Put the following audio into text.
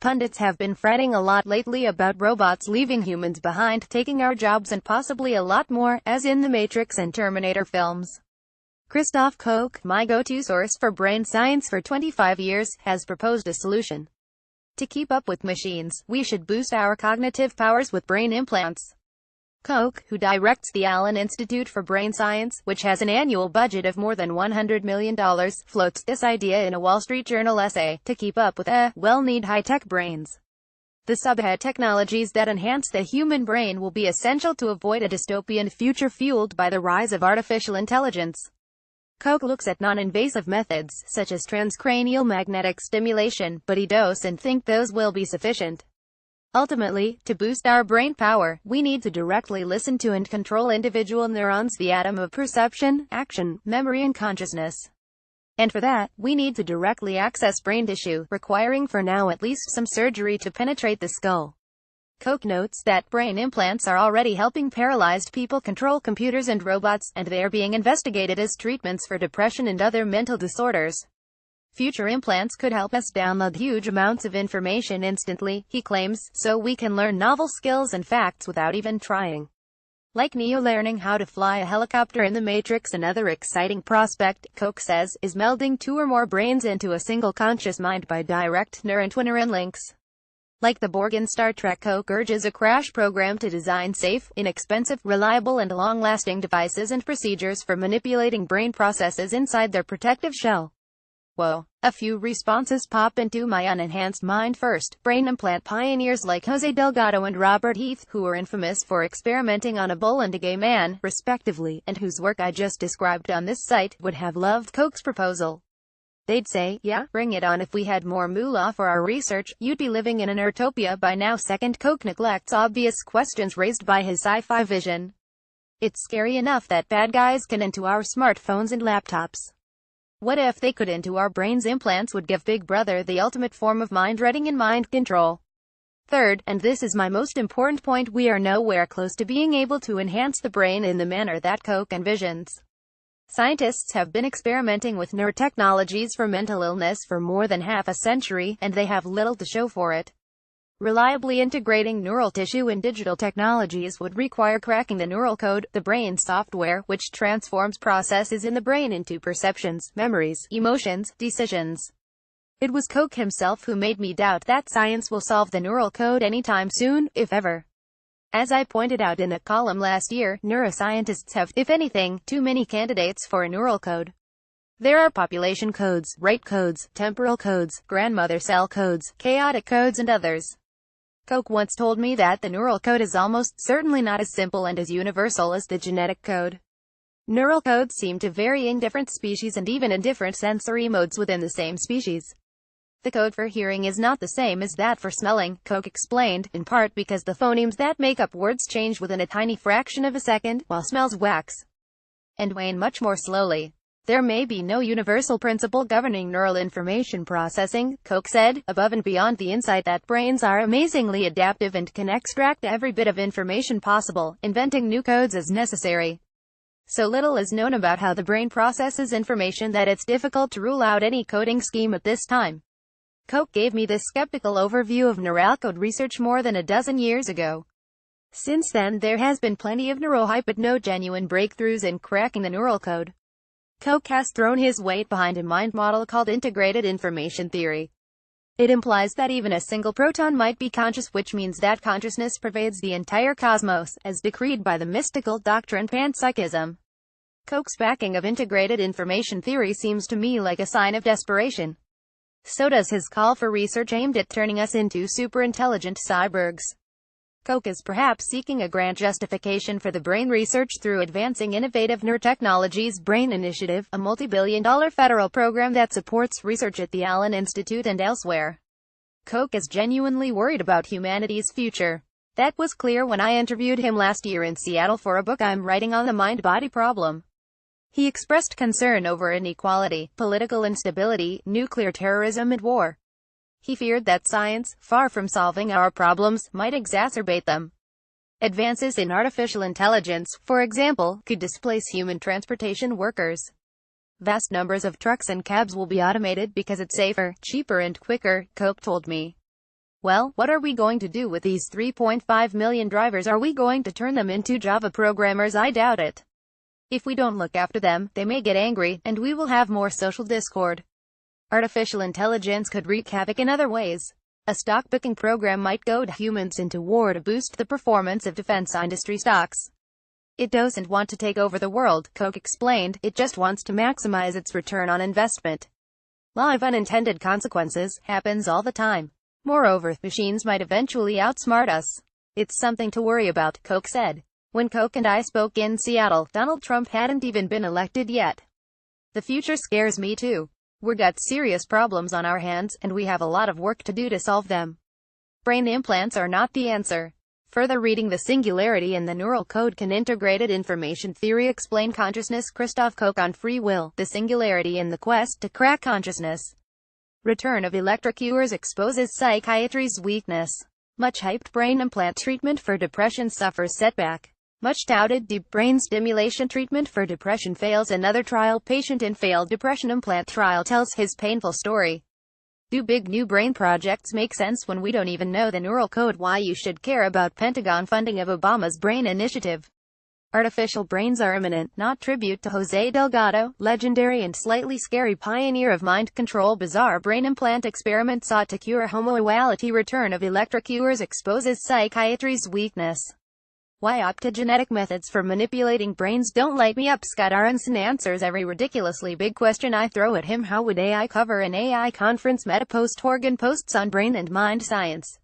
Pundits have been fretting a lot lately about robots leaving humans behind, taking our jobs and possibly a lot more, as in the Matrix and Terminator films. Christoph Koch, my go-to source for brain science for 25 years, has proposed a solution. To keep up with machines, we should boost our cognitive powers with brain implants. Koch, who directs the Allen Institute for Brain Science, which has an annual budget of more than $100 million, floats this idea in a Wall Street Journal essay. To keep up with we'll need high-tech brains. The subhead technologies that enhance the human brain will be essential to avoid a dystopian future fueled by the rise of artificial intelligence. Koch looks at non-invasive methods, such as transcranial magnetic stimulation, but he doesn't think those will be sufficient. Ultimately, to boost our brain power, we need to directly listen to and control individual neurons, the atom of perception, action, memory and consciousness. And for that, we need to directly access brain tissue, requiring for now at least some surgery to penetrate the skull. Koch notes that brain implants are already helping paralyzed people control computers and robots, and they are being investigated as treatments for depression and other mental disorders. Future implants could help us download huge amounts of information instantly, he claims, so we can learn novel skills and facts without even trying. Like Neo learning how to fly a helicopter in the Matrix, another exciting prospect, Koch says, is melding two or more brains into a single conscious mind by direct neuron links. Like the Borg in Star Trek, Koch urges a crash program to design safe, inexpensive, reliable and long-lasting devices and procedures for manipulating brain processes inside their protective shell. Whoa. A few responses pop into my unenhanced mind. First, brain implant pioneers like Jose Delgado and Robert Heath, who are infamous for experimenting on a bull and a gay man, respectively, and whose work I just described on this site, would have loved Koch's proposal. They'd say, yeah, bring it on. If we had more moolah for our research, you'd be living in an utopia by now. Second, Koch neglects obvious questions raised by his sci-fi vision. It's scary enough that bad guys can into our smartphones and laptops. What if they could into our brains? Implants would give Big Brother the ultimate form of mind reading and mind control. Third, and this is my most important point, we are nowhere close to being able to enhance the brain in the manner that Koch envisions. Scientists have been experimenting with neurotechnologies for mental illness for more than half a century, and they have little to show for it. Reliably integrating neural tissue and digital technologies would require cracking the neural code, the brain software, which transforms processes in the brain into perceptions, memories, emotions, decisions. It was Koch himself who made me doubt that science will solve the neural code anytime soon, if ever. As I pointed out in a column last year, neuroscientists have, if anything, too many candidates for a neural code. There are population codes, rate codes, temporal codes, grandmother cell codes, chaotic codes and others. Koch once told me that the neural code is almost certainly not as simple and as universal as the genetic code. Neural codes seem to vary in different species and even in different sensory modes within the same species. The code for hearing is not the same as that for smelling, Koch explained, in part because the phonemes that make up words change within a tiny fraction of a second, while smells wax and wane much more slowly. There may be no universal principle governing neural information processing, Koch said, above and beyond the insight that brains are amazingly adaptive and can extract every bit of information possible, inventing new codes as necessary. So little is known about how the brain processes information that it's difficult to rule out any coding scheme at this time. Koch gave me this skeptical overview of neural code research more than a dozen years ago. Since then, there has been plenty of neurohype but no genuine breakthroughs in cracking the neural code. Koch has thrown his weight behind a mind model called integrated information theory. It implies that even a single proton might be conscious, which means that consciousness pervades the entire cosmos, as decreed by the mystical doctrine panpsychism. Koch's backing of integrated information theory seems to me like a sign of desperation. So does his call for research aimed at turning us into super-intelligent cyborgs. Koch is perhaps seeking a grand justification for the brain research through Advancing Innovative Neurotechnologies Brain Initiative, a multi-billion-dollar federal program that supports research at the Allen Institute and elsewhere. Koch is genuinely worried about humanity's future. That was clear when I interviewed him last year in Seattle for a book I'm writing on the mind-body problem. He expressed concern over inequality, political instability, nuclear terrorism and war. He feared that science, far from solving our problems, might exacerbate them. Advances in artificial intelligence, for example, could displace human transportation workers. Vast numbers of trucks and cabs will be automated because it's safer, cheaper and quicker, Koch told me. Well, what are we going to do with these 3.5 million drivers? Are we going to turn them into Java programmers? I doubt it. If we don't look after them, they may get angry, and we will have more social discord. Artificial intelligence could wreak havoc in other ways. A stock picking program might goad humans into war to boost the performance of defense industry stocks. It doesn't want to take over the world, Coke explained, it just wants to maximize its return on investment. Law of unintended consequences happens all the time. Moreover, machines might eventually outsmart us. It's something to worry about, Coke said. When Coke and I spoke in Seattle, Donald Trump hadn't even been elected yet. The future scares me too. We've got serious problems on our hands, and we have a lot of work to do to solve them. Brain implants are not the answer. Further reading The Singularity in the Neural Code Can Integrated Information Theory Explain Consciousness. Christoph Koch on Free Will, The Singularity in the Quest to Crack Consciousness. Return of electrocures exposes psychiatry's weakness. Much hyped brain implant treatment for depression suffers setback. Much touted deep brain stimulation treatment for depression fails. Another trial patient in failed depression implant trial tells his painful story. Do big new brain projects make sense when we don't even know the neural code? Why you should care about Pentagon funding of Obama's brain initiative. Artificial brains are imminent, not tribute to Jose Delgado, legendary and slightly scary pioneer of mind control. Bizarre brain implant experiment sought to cure homoequality. Return of electrocures exposes psychiatry's weakness. Why optogenetic methods for manipulating brains don't light me up? Scott Aronson answers every ridiculously big question I throw at him. How would AI cover an AI conference? Meta post Horgan posts on brain and mind science.